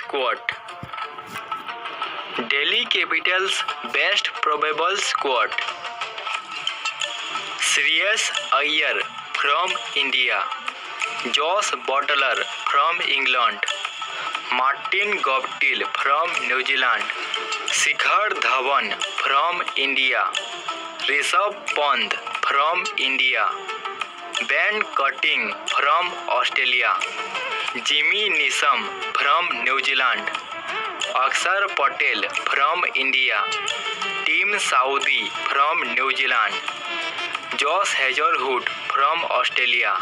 quote. Delhi Capital's best probable quote. Shreyas Iyer from India, Josh Buttler from England, Martin Guptill from New Zealand, Shikhar Dhawan from India, Rishabh Pant from India, Ben Cutting from Australia, Jimmy Neesham from New Zealand, Akshar Patel from India, Tim Southee from New Zealand, Josh Hazlewood from Australia,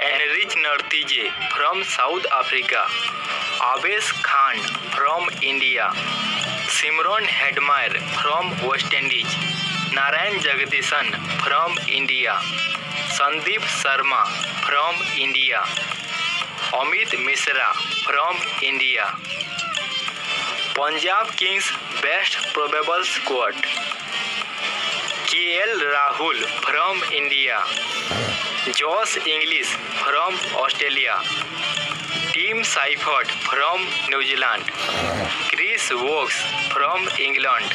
Enrich Nartije from South Africa, Avesh Khan from India, Simron Hedmayer from West Indies, Narayan Jagdishan from India, Sandeep Sharma from India, Amit Mishra from India. Punjab Kings best probable quote. KL Rahul from India, Josh Inglis from Australia, Tim Seifert from New Zealand, Chris Woakes from England,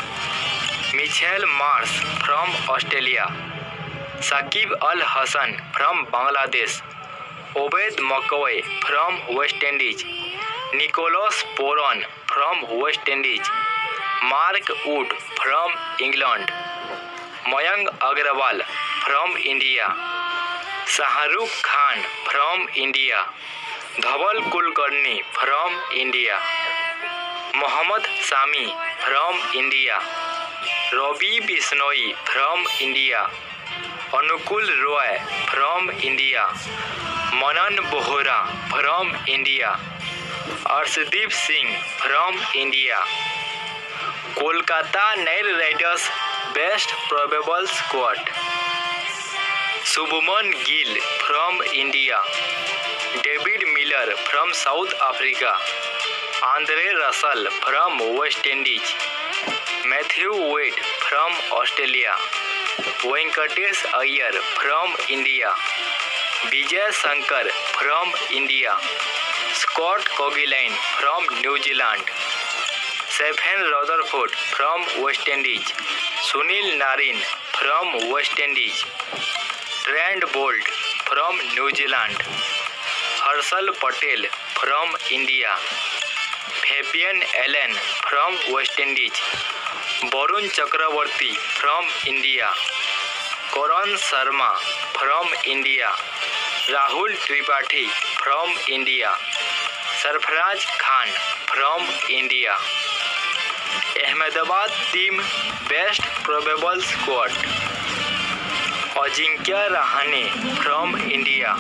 Mitchell Marsh from Australia, Shakib Al Hasan from Bangladesh, Obed McCoy from West Indies, Nicholas Poron from West Indies, Mark Wood from England, Mayank Agrawal from India, Shahrukh Khan from India, Dhaval Kulkarni from India, Mohammad Sami from India, Ravi Bishnoi from India, Anukul Roy from India, Manan Bohra from India, Arshdeep Singh from India. Kolkata Knight Riders best probable quote. Shubman Gill from India, David Miller from South Africa, Andre Russell from West Indies, Matthew Wade from Australia, Venkatesh Iyer from India, Vijay Shankar from India, Scott Coghlan from New Zealand, Stephen Rutherford from West Indies, Sunil Narine from West Indies, Trent Bolt from New Zealand, Harshal Patel from India, Fabian Allen from West Indies, Varun Chakravarti from India, Karan Sharma from India, Rahul Tripathi from India, Sarfaraz Khan from India. Ahmedabad team best probable quote. Ajinkya Rahane from India,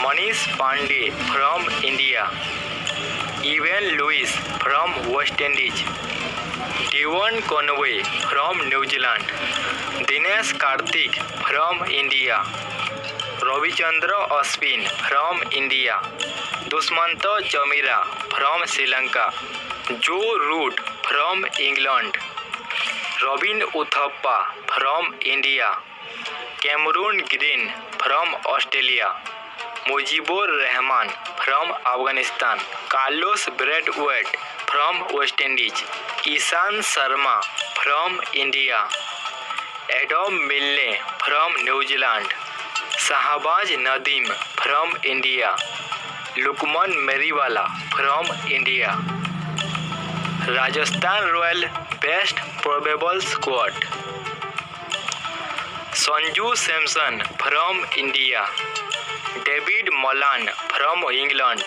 Manish Pandey from India, Evan Lewis from West Indies, Devon Conway from New Zealand, Dinesh Karthik from India, Ravichandra Ashwin from India, Dushmanta Chamira from Sri Lanka, Joe Root from England, Robin Uthappa from India, Cameron Green from Australia, Mujibur Rahman from Afghanistan, Carlos Brathwaite from West Indies, Ishan Sharma from India, Adam Milne from New Zealand, Shahbaz Nadeem from India, Lukman Meriwala from India. Rajasthan Royal best probable quote. Sanju Samson from India, David Malan from England,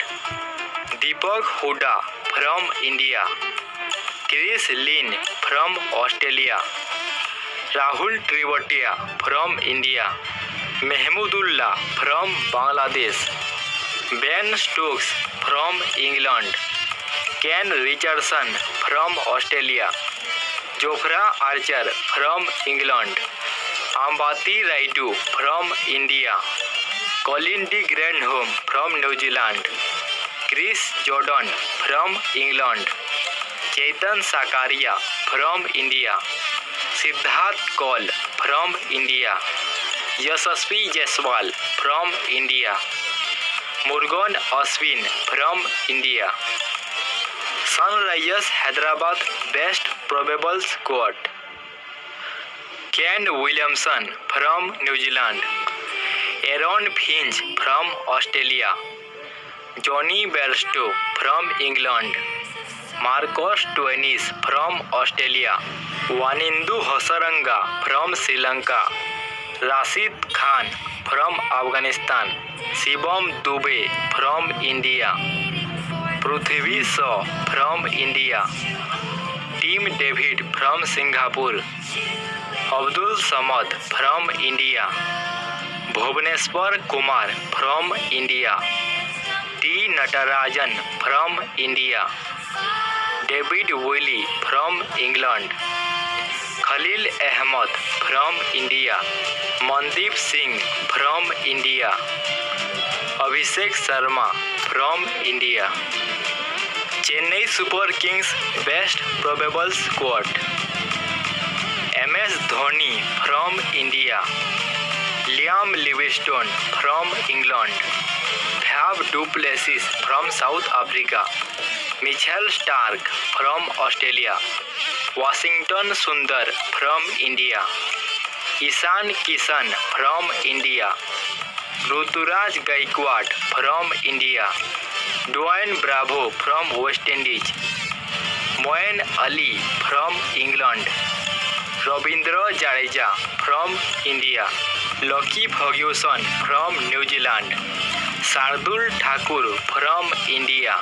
Deepak Hooda from India, Chris Lynn from Australia, Rahul Tripathi from India, Mahmudullah from Bangladesh, Ben Stokes from England, Ken Richardson from Australia, Jofra Archer from England, Ambati Raidu from India, Colin de Grandhomme from New Zealand, Chris Jordan from England, Chetan Sakaria from India, Siddharth Kaul from India, Yashasvi Jaiswal from India, Murugan Ashwin from India, Sunrisers Hyderabad best probable squad. Kane Williamson from New Zealand. Aaron Finch from Australia. Johnny Bairstow from England. Marcus Stoinis from Australia. Wanindu Hasaranga from Sri Lanka. Rashid Khan from Afghanistan. Shivam Dubey from India. Prithvi Shaw from India. Tim David from Singapore. Abdul Samad from India. Bhubaneswar Kumar from India. T. Natarajan from India. David Willey from England. Khalil Ahmed from India. Mandeep Singh from India. Abhishek Sharma from India. Chennai Super Kings best probable squad. MS Dhoni from India. Liam Livingstone from England. Faf du Plessis from South Africa. Mitchell Starc from Australia. Washington Sundar from India. Ishan Kishan from India. Ruturaj Gaikwad from India. Dwayne Bravo from West Indies. Moeen Ali from England. Ravindra Jadeja from India. Lucky Ferguson from New Zealand. Shardul Thakur from India.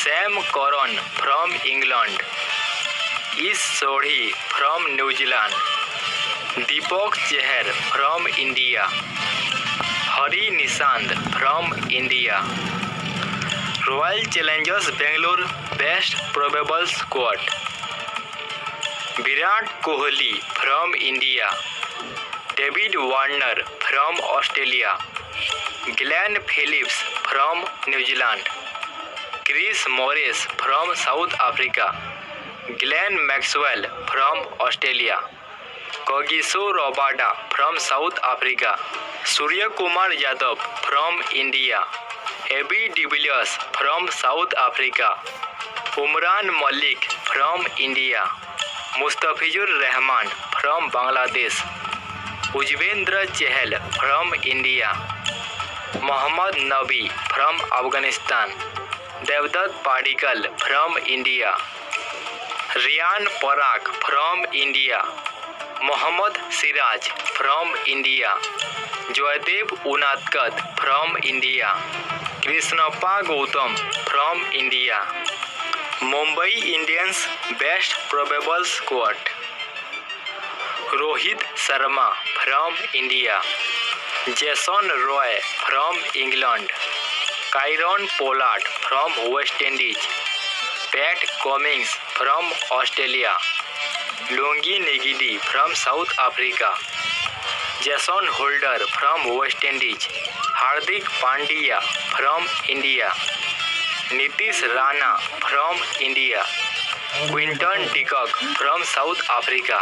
Sam Curran from England. Ish Sodhi from New Zealand. Deepak Chahar from India. Hari Nishant from India. Royal Challengers Bangalore best probable squad. Virat Kohli from India. David Warner from Australia. Glenn Phillips from New Zealand. Chris Morris from South Africa. Glenn Maxwell from Australia. Kagiso Rabada from South Africa. Surya Kumar Yadav from India. A.B. de Villiers from South Africa. Umran Malik from India. Mustafizur Rahman from Bangladesh. Uzbendra Chahal from India. Mohammad Nabi from Afghanistan. Devdutt Padikkal from India. Ryan Parak from India. Mohammad Siraj from India. Joydev Unadkat from India. Krishnappa Gautam from India. Mumbai Indians best probable squad. Rohit Sharma from India. Jason Roy from England. Kieron Pollard from West Indies. Pat Cummins from Australia. Lungi Negidi from South Africa. Jason Holder from West Indies. Hardik Pandya from India. Nitish Rana from India. Quinton de Kock from South Africa.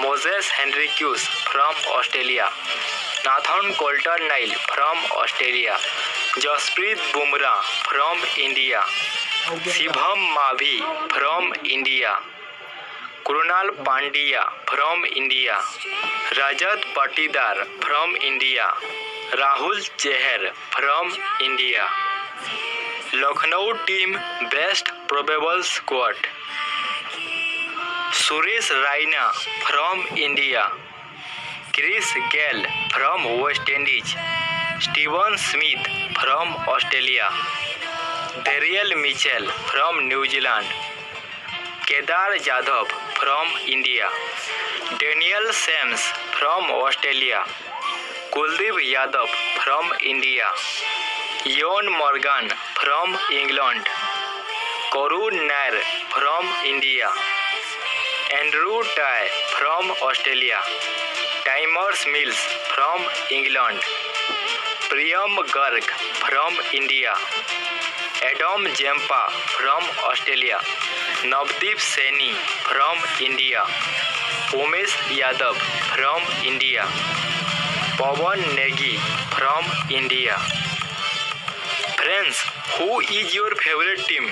Moses Henriques from Australia. Nathan Coulter-Nile from Australia. Jasprit Bumrah from India. Shibham Mavi from India. Krunal Pandya from India. Rajat Patidar from India. Rahul Chahar from India. Lucknow team best probable squad. Suresh Raina from India. Chris Gale from West Indies. Steven Smith from Australia. Daryl Mitchell from New Zealand. Kedar Jadhav from India. Daniel Sams from Australia. Kuldeep Yadav from India. Eoin Morgan from England. Karun Nair from India. Andrew Tye from Australia. Timers Mills from England. Priyam Garg from India. Adam Jampa from Australia. Navdeep Saini from India. Umesh Yadav from India. Pawan Negi from India. Friends, who is your favorite team?